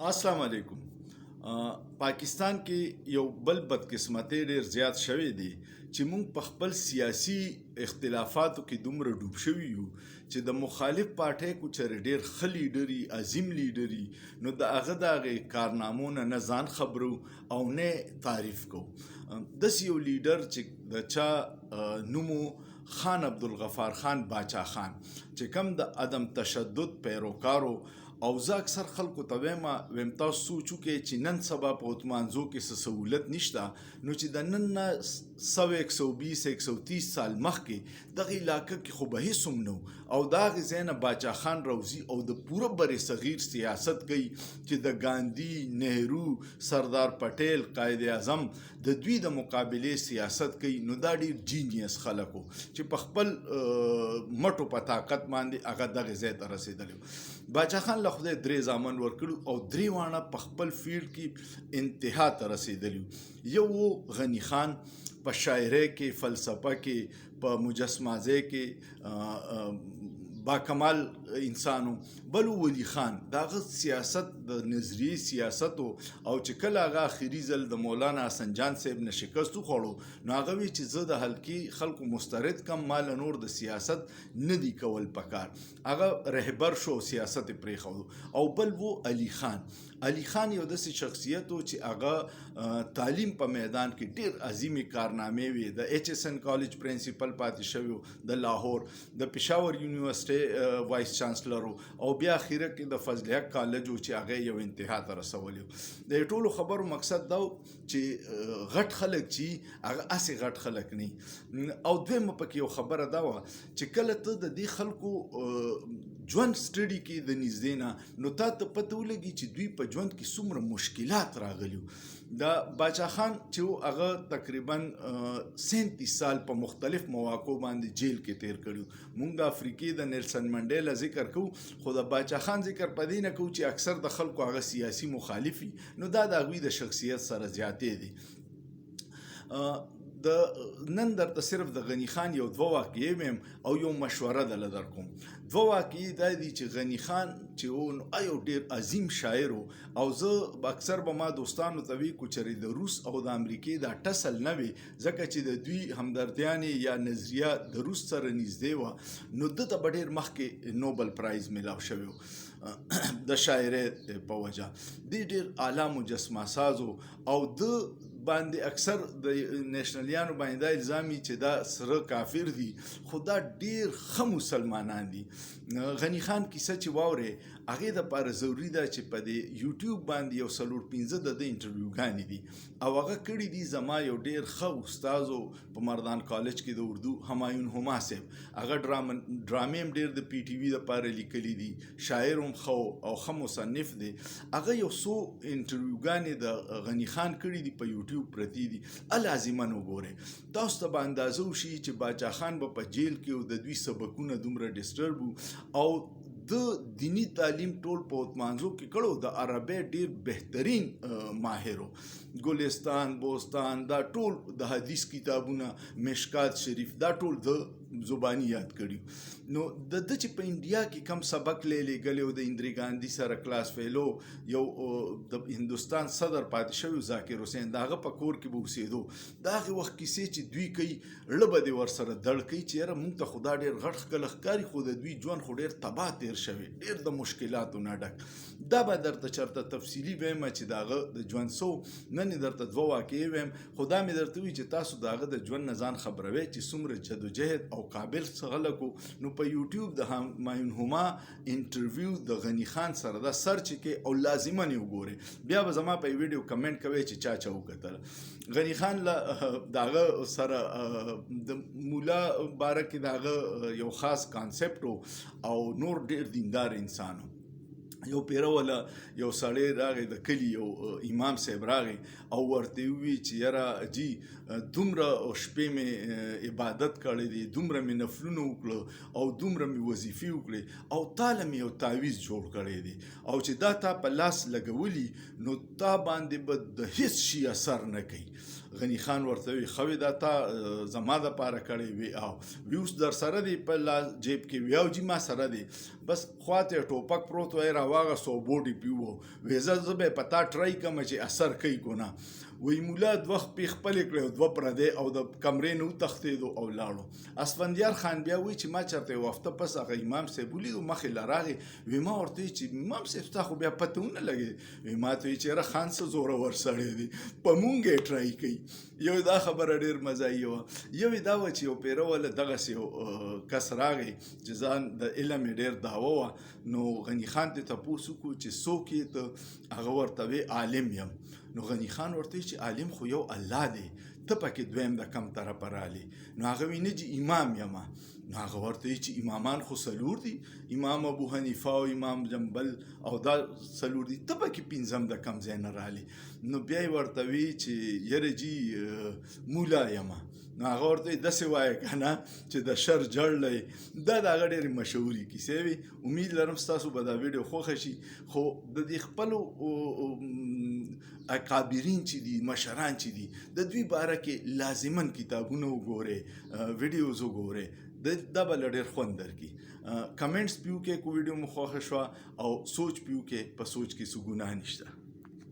السلام علیکم. پاکستان کې یو بل بدقسمتۍ ډېر زیات شوی دی چې موږ په خپل سیاسي اختلافاتو کې دومره ډوب شوي یو چې د مخالف پارټۍ کو چېرې ډېر ښه لیډري عظیم لیډري نو د هغه د هغې کارنامو نه ځان خبرو او نه تعریف کو. داسې یو لیډر چې د چا نومو خان عبدالغفار خان باچا خان چې کوم د عدم تشدد پیروکارو او زه اکثر خلکو ته ویم تاسو سوچ وکړئ چې نن سبا په اتمانځو کې څه سهولت نشته نو چې د نن نه 120-130 سال مخکې دغه علاقه کې خو به هیڅ هم نه او د هغې ځای نه باچا خان راوځي او د پوره برِ صغیر سیاست کوي چې د ګاندي نهرو سردار پټیل قائد اعظم د دوی د مقابلې سیاست کوي. نو دا ډېر جینیس خلکو چې په خپل مټو په طاقت باندې هغه دغه ځای ته رسېدلی. باچا خان له خدای 3 زامن ورکړو او 3 واړه په خپل فیلډ کې انتها ته رسېدلي. یو غني خان په شاعرۍ کې، فلسفه کې، په مجسمازۍ کې باکمال انسانو. بل ولی خان داغه سیاست د نظریې سیاست او چې کله هغه اخري ځل د مولانا حسن جان صاحب نه شکست وخوړو نو هغه وی چې زه د حلقي خلکو مسترد کم مال نور د سیاست نه دی کول پکار. هغه رهبر شو سیاست پرېښودو. او بل وو علي خان. علي خان یو داسې شخصیت و چې هغه تعلیم په میدان کې ډېر عظیمې کارنامې وي. د HSN کالج پرنسپل پاتې شوی د لاهور، د پېښور یونیورسټۍ وایس چانسلر او بیا اخیره کې د فضل حق کالج چې هغه یو انتها ته رسولی. د ټولو خبرو مقصد دا چې غټ خلک چې هغه هسې غټ خلک نه. او دویمه پکې یو خبره دا وه چې کله ته د دې خلکو ژوند سټډي کې د نږدې نه نو تا ته پته ولګي چې دوی په ژوند کې څومره مشکلات راغلي. د باچا خان چې هغه تقریبا 37 سال په مختلف مواقعو باندې جیل کې تیر کړي. موږ د افریقې د نیلسن منډیلا ذکر کوو خو د باچا خان ذکر په دې نه کوو چې اکثر د خلکو هغه سیاسي مخالفي نو دا د هغوی د شخصیت سره زیاتې دي. د نن درته صرف د غني خان یو 2 واقعې ویم او یو مشوره دله در کوم. 2 واقعې دا دي چې غني خان چې و نو یو ډېر عظیم شاعر و او زه اکثر به ما دوستانو ته وی کو چېرې د روس او د امریکې دا ټسل نه وي ځکه چې د دوی همدردیانې یا نظریه د روس سره نږدې وه نو ده ته به ډېر مخکې نوبل پرایز میلاو شوی و د شاعرۍ په وجه. دی ډېر اعلی مجسمه ساز او د باندې اکثر د نیشنلیانو باندې دا الزامي چې دا سره کافر دي خو دا ډېر ښه مسلمانان دي. غني خان کیسه چې واورې هغې دپاره ضروري ده چې په دې یوټیوب باندې یو 4-5 د انټرویوګانې دي او هغه کړي دي زما یو ډېر ښه استاد په مردان کالج کې د اردو همایون هما صاحب. هغه ډرامې هم ډېر د PTV دپاره لیکلي دي، شاعر هم ښه او ښه مصنف دی. هغه یو څو انټرویوګانې د غني خان کړي دي په یوټیوب پرتی دي. لازماً وګورئ. تاسو ته به اندازه وشي چې باچا خان به په جیل کې او د دوی سبقونه دومره ډسټرب او د دینی تعلیم ټول په اتمانځو کې کړو. د عربی ډېر بهترین ماهر و. ګلستان، بوستان، دا ټول د حدیث کتابونه، مشکات شریف، دا ټول د زبانی یاد کړي. نو د ده چې په انډیا کې کم سبق لیږلی او د اندرا ګاندي سره کلاس فیلو یو د هندوستان صدر پاتې شوی ذاکر حسین د هغه په کور کې به اوسېدو. د هغې وخت کیسې چې دوی کوي ړه به دې ورسره دړ کوي چې یاره موږ ته خو دا ډېر غټ ښکلی ښکاري خو د دوی ژوند خو ډېر تباه تېر شوی، ډېر د مشکلاتو نه ډک. دا به درته چېرته تفصیلي ویمه چې د هغه د ژوند څو نن یې درته 2 واقعې ویم خو دا مې درته وي چې تاسو د هغه د ژوند نه ځان خبروئ چې څومره جدوجهد او قابل خلکو. نو په یوټیوب د همایون هما انټرویو د غني خان سره دا سرچ کې او لازماً یې وګورئ. بیا به زما په ویډیو کمنټ کوئ چې چا وکتل. غني خان له د هغه سره د مولا باره کې د هغه یو خاص کانسپټ او نور ډېر دیندار انسان و. یو پیروله یو سړی راغی د کلي یو امام صاحب راغی او ورته ووی چې یاره جی دومره شپې مې عبادت کړی دی، دومره مې نفلونه وکړه او دومره مې وظیفې وکړې او تاله مې یو تعویض جوړ کړی دی او چې دا تا په لاس لګولي نو تا باندې به د هیڅ شي اثر نه کوي. غني خان ورته وی خو دا تا زما دپاره کړی وی او اوس در سره دی په جیب کې وی او جی ما سره دی. بس خواته ټوپک پروت وای راواغست او بوډي پیو ویزه زه به پتا ټرای کوم چې اثر کوي کنه وی مولا دوه خپې خپلې کړې او دوه پردې او د کمرې نه وتښتېدو او لاړو اسفندیار خان بیا وایي چې ما چېرته یو هفته پس هغه امام صاحب ولیدو مخې له راغې وی ما ورته وایي چې امام صاحب ستا خو بیا پته ونه لګېد وی ما ته وایي چې یاره خان څه زورور سړی دی په مونږ یې ټرای کوي یو دا خبره ډېر مزایي وه یو یې دا وه چې یو پیره والا دغسې یو کس راغی چې ځان د علم یې ډېر دعوه وه نو غني خان ته تپوس وکړو چې څوک یې ته هغه ورته وی عالم یم نو غني خان ورته چې عالم خو یو الله دی ته پکې دویم د کم طرفه رالی نو هغه وی نه چې امام یم نو هغه ورته چې امامان خو څلور دي امام ابو حنیفه او امام جنبل او دا څلور دي ته پکې پنځم د کم ځای نه رالی نو بیا یې ورته وی چې یره جي مولا یم نو هغه ورته داسې وایه که نه چې د شر جړلی دا د هغه ډېرې مشهورې کیسې وي امید لرم ستاسو به دا ویډیو خوښه شي خو د دې خپلو اکابرین چې دي مشران چې دي د دوی باره کې لازماً کتابونه وګورئ ویډیوز وګورئ دا به له ډېر خوند درکړي کمنټس پیو کې کو ویډیو مو خوښه شوه او سوچ پیو کې په سوچ کې څه ګناه نشته